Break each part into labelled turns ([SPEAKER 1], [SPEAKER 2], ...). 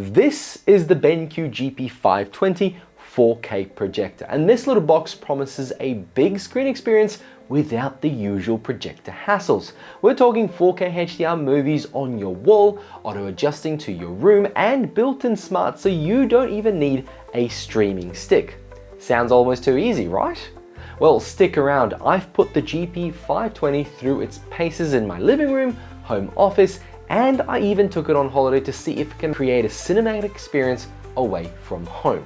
[SPEAKER 1] This is the BenQ GP520 4K projector, and this little box promises a big screen experience without the usual projector hassles. We're talking 4K HDR movies on your wall, auto adjusting to your room, and built-in smart so you don't even need a streaming stick. Sounds almost too easy, right? Well, stick around. I've put the GP520 through its paces in my living room, home office, and I even took it on holiday to see if it can create a cinematic experience away from home.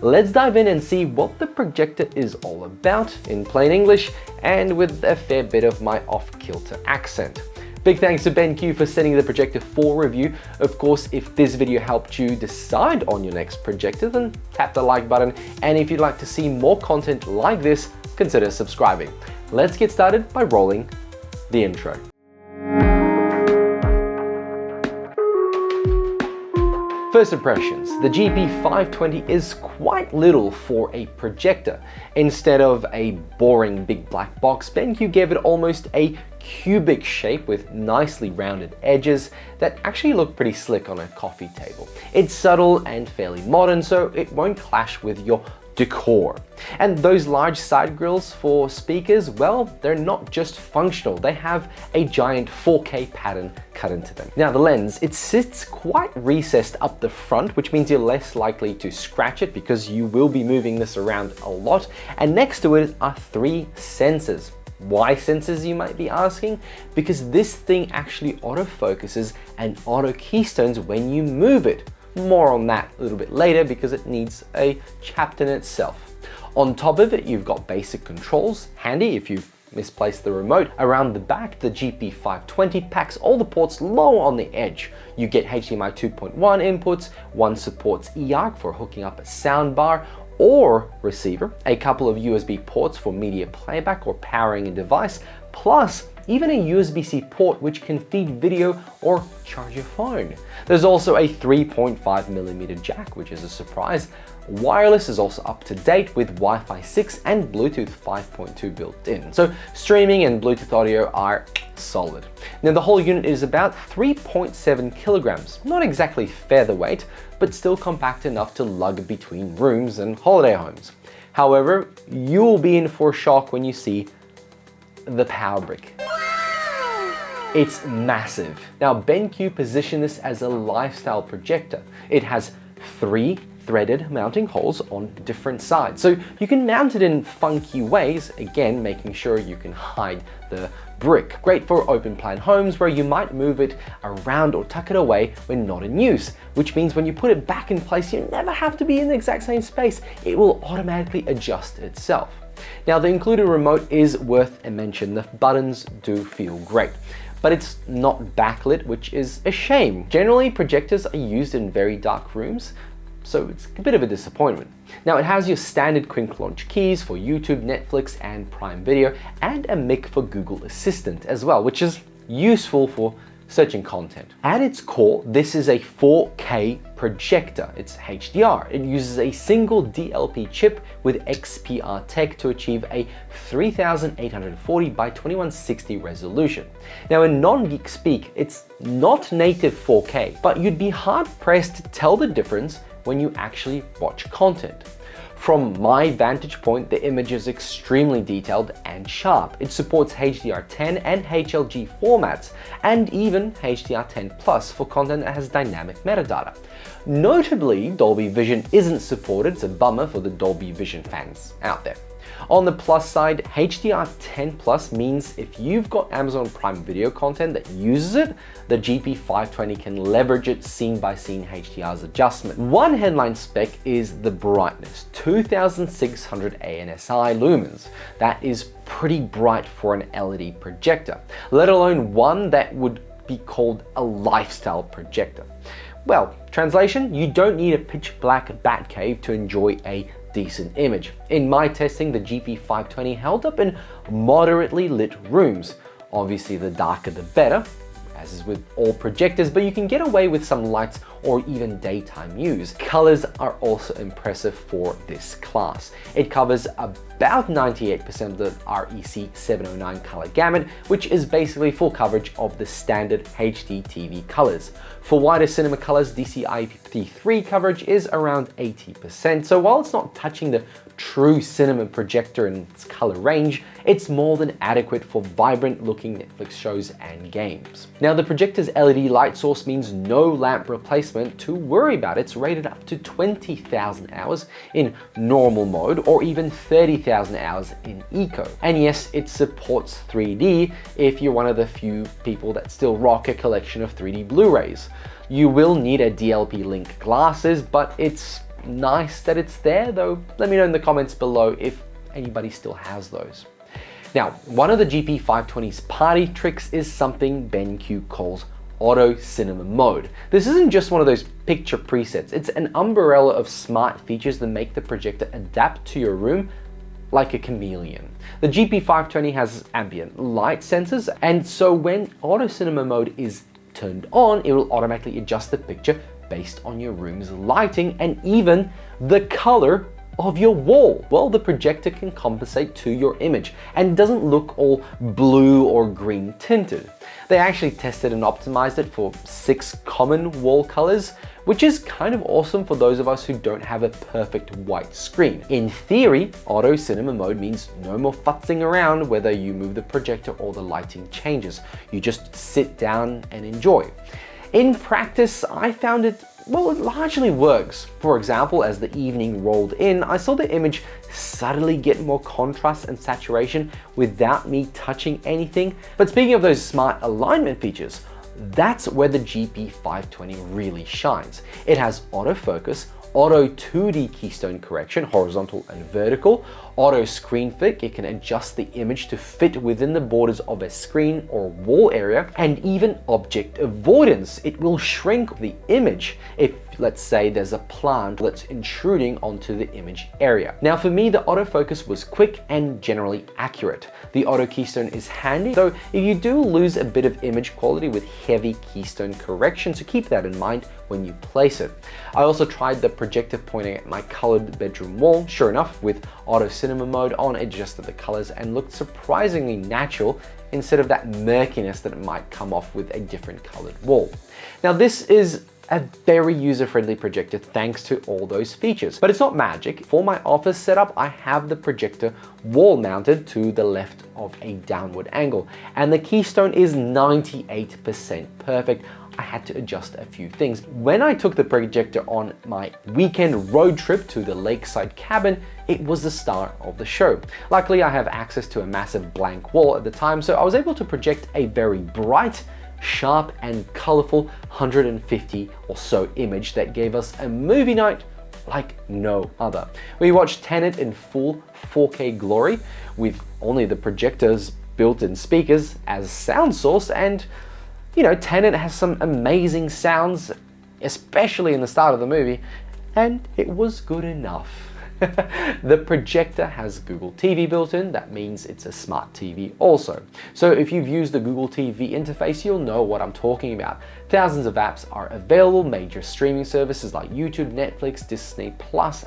[SPEAKER 1] Let's dive in and see what the projector is all about in plain English and with a fair bit of my off-kilter accent. Big thanks to BenQ for sending the projector for review. Of course, if this video helped you decide on your next projector, then tap the like button. And if you'd like to see more content like this, consider subscribing. Let's get started by rolling the intro. First impressions, the GP520 is quite little for a projector. Instead of a boring big black box, BenQ gave it almost a cubic shape with nicely rounded edges that actually look pretty slick on a coffee table. It's subtle and fairly modern, so it won't clash with your decor. And those large side grills for speakers, well, they're not just functional, they have a giant 4K pattern cut into them. Now the lens, it sits quite recessed up the front, which means you're less likely to scratch it because you will be moving this around a lot. And next to it are 3 sensors. Why sensors, you might be asking? Because this thing actually autofocuses and auto keystones when you move it. More on that a little bit later because it needs a chapter in itself. On top of it, you've got basic controls, handy if you've misplaced the remote. Around the back, the GP520 packs all the ports low on the edge. You get HDMI 2.1 inputs, one supports eARC for hooking up a soundbar or receiver, a couple of USB ports for media playback or powering a device, plus even a USB-C port which can feed video or charge your phone. There's also a 3.5mm jack, which is a surprise. Wireless is also up to date with Wi-Fi 6 and Bluetooth 5.2 built in. So streaming and Bluetooth audio are solid. Now the whole unit is about 3.7 kilograms. Not exactly featherweight, but still compact enough to lug between rooms and holiday homes. However, you'll be in for a shock when you see the power brick. It's massive. Now BenQ positioned this as a lifestyle projector. It has 3 threaded mounting holes on different sides. So you can mount it in funky ways, again, making sure you can hide the brick. Great for open plan homes where you might move it around or tuck it away when not in use, which means when you put it back in place, you never have to be in the exact same space. It will automatically adjust itself. Now the included remote is worth a mention. The buttons do feel great, but it's not backlit, which is a shame. Generally, projectors are used in very dark rooms, so it's a bit of a disappointment. Now it has your standard quick launch keys for YouTube, Netflix, and Prime Video, and a mic for Google Assistant as well, which is useful for searching content. At its core, this is a 4K projector. It's HDR. It uses a single DLP chip with XPR tech to achieve a 3840 by 2160 resolution. Now in non-geek speak, it's not native 4K, but you'd be hard pressed to tell the difference when you actually watch content. From my vantage point, the image is extremely detailed and sharp. It supports HDR10 and HLG formats, and even HDR10 Plus for content that has dynamic metadata. Notably, Dolby Vision isn't supported. It's a bummer for the Dolby Vision fans out there. On the plus side, HDR10 Plus means if you've got Amazon Prime Video content that uses it, the GP520 can leverage it scene by scene HDR's adjustment. One headline spec is the brightness, 2600 ANSI lumens. That is pretty bright for an LED projector, let alone one that would be called a lifestyle projector. Well, translation, you don't need a pitch black bat cave to enjoy a decent image. In my testing, the GP520 held up in moderately lit rooms. Obviously, the darker the better, as is with all projectors, but you can get away with some lights or even daytime use. Colors are also impressive for this class. It covers about 98% of the REC 709 color gamut, which is basically full coverage of the standard HD TV colors. For wider cinema colors, DCI-P3 coverage is around 80%, so while it's not touching the true cinema projector in its color range, it's more than adequate for vibrant looking Netflix shows and games. Now, the projector's LED light source means no lamp replacement to worry about. It's rated up to 20,000 hours in normal mode or even 30,000 hours in eco. And yes, it supports 3D if you're one of the few people that still rock a collection of 3D Blu-rays. You will need a DLP Link glasses, but it's nice that it's there, though let me know in the comments below if anybody still has those. Now, one of the GP520's party tricks is something BenQ calls Auto Cinema Mode. This isn't just one of those picture presets, it's an umbrella of smart features that make the projector adapt to your room like a chameleon. The GP520 has ambient light sensors, and so when Auto Cinema Mode is turned on, it will automatically adjust the picture based on your room's lighting and even the color of your wall. Well, the projector can compensate to your image and doesn't look all blue or green tinted. They actually tested and optimized it for 6 common wall colors, which is kind of awesome for those of us who don't have a perfect white screen. In theory, Auto Cinema Mode means no more futzing around whether you move the projector or the lighting changes. You just sit down and enjoy. In practice, I found it, well, it largely works. For example, as the evening rolled in, I saw the image subtly get more contrast and saturation without me touching anything. But speaking of those smart alignment features, that's where the GP520 really shines. It has autofocus, auto 2D keystone correction, horizontal and vertical, auto screen fit, it can adjust the image to fit within the borders of a screen or wall area, and even object avoidance. It will shrink the image if, let's say, there's a plant that's intruding onto the image area. Now, for me, the autofocus was quick and generally accurate. The auto keystone is handy, though if you do lose a bit of image quality with heavy keystone correction, so keep that in mind when you place it. I also tried the projector pointing at my colored bedroom wall. Sure enough, with Auto Cinema Mode on, it adjusted the colors and looked surprisingly natural instead of that murkiness that it might come off with a different colored wall. Now, this is a very user-friendly projector thanks to all those features, but it's not magic. For my office setup, I have the projector wall mounted to the left of a downward angle, and the keystone is 98% perfect. I had to adjust a few things. When I took the projector on my weekend road trip to the Lakeside cabin, it was the star of the show. Luckily, I have access to a massive blank wall at the time, so I was able to project a very bright, sharp and colorful 150 or so image that gave us a movie night like no other. We watched Tenet in full 4K glory with only the projector's built-in speakers as sound source, and you know, Tenet has some amazing sounds, especially in the start of the movie, and it was good enough. The projector has Google TV built in. That means it's a smart TV also. So if you've used the Google TV interface, you'll know what I'm talking about. Thousands of apps are available. Major streaming services like YouTube, Netflix, Disney+,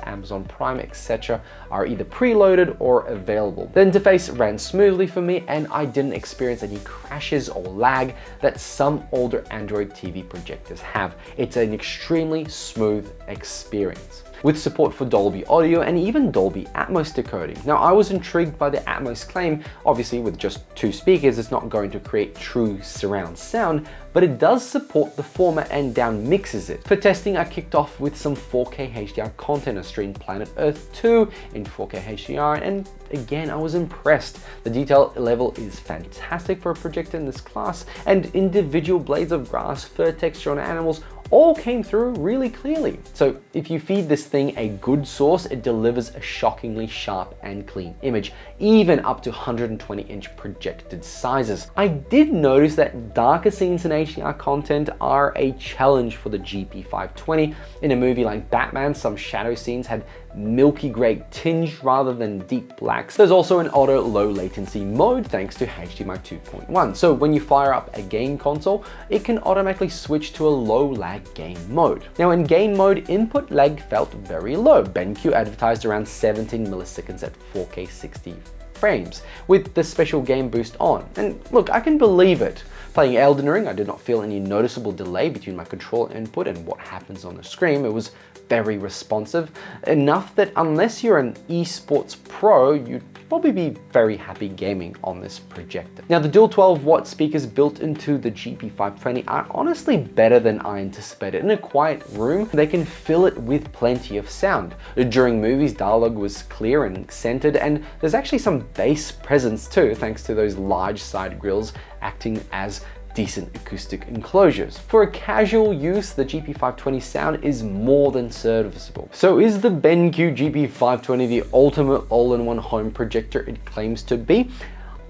[SPEAKER 1] Amazon Prime, etc. are either preloaded or available. The interface ran smoothly for me, and I didn't experience any crashes or lag that some older Android TV projectors have. It's an extremely smooth experience, with support for Dolby audio and even Dolby Atmos decoding. Now, I was intrigued by the Atmos claim. Obviously, with just 2 speakers, it's not going to create true surround sound, but it does support the format and down mixes it. For testing, I kicked off with some 4K HDR content. I streamed Planet Earth 2 in 4K HDR, and again, I was impressed. The detail level is fantastic for a projector in this class, and individual blades of grass, fur texture on animals all came through really clearly. So if you feed this thing a good source, it delivers a shockingly sharp and clean image, even up to 120-inch projected sizes. I did notice that darker scenes in HDR content are a challenge for the GP520. In a movie like Batman, some shadow scenes had milky gray tinge rather than deep blacks. There's also an auto low latency mode thanks to HDMI 2.1. So when you fire up a game console, it can automatically switch to a low lag game mode. Now in game mode, input lag felt very low. BenQ advertised around 17 milliseconds at 4K 60 frames with the special game boost on. And look, I can believe it. Playing Elden Ring, I did not feel any noticeable delay between my controller input and what happens on the screen. It was very responsive, enough that unless you're an esports pro, you'd probably be very happy gaming on this projector. Now the dual 12-watt speakers built into the GP520 are honestly better than I anticipated. In a quiet room, they can fill it with plenty of sound. During movies, dialogue was clear and centered, and there's actually some bass presence too, thanks to those large side grills acting as decent acoustic enclosures. For a casual use, the GP520 sound is more than serviceable. So is the BenQ GP520 the ultimate all-in-one home projector it claims to be?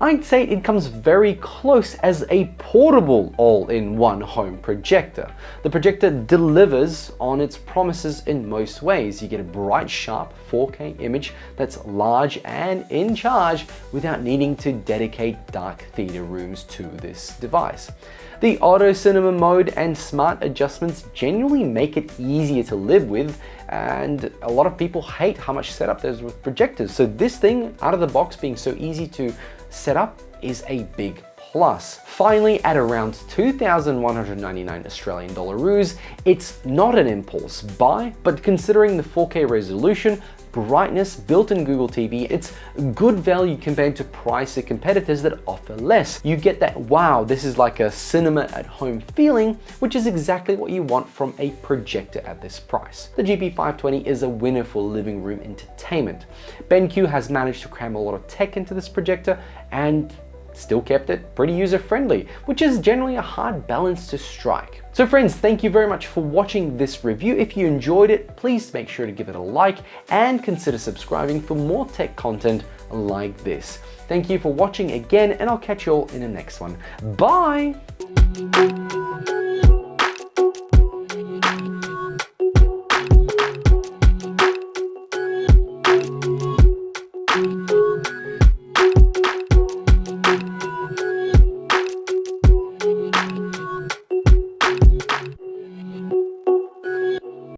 [SPEAKER 1] I'd say it comes very close as a portable all-in-one home projector. The projector delivers on its promises in most ways. You get a bright, sharp 4K image that's large and in charge without needing to dedicate dark theater rooms to this device. The auto cinema mode and smart adjustments genuinely make it easier to live with, and a lot of people hate how much setup there's with projectors. So this thing out of the box being so easy to set up is a big plus. Finally, at around 2,199 Australian dollaroos, it's not an impulse buy, but considering the 4K resolution, brightness, built-in Google TV, it's good value compared to pricey competitors that offer less. You get that, wow, this is like a cinema at home feeling, which is exactly what you want from a projector at this price. The GP520 is a winner for living room entertainment. BenQ has managed to cram a lot of tech into this projector and still kept it pretty user-friendly, which is generally a hard balance to strike. So friends, thank you very much for watching this review. If you enjoyed it, please make sure to give it a like and consider subscribing for more tech content like this. Thank you for watching again, and I'll catch you all in the next one. Bye!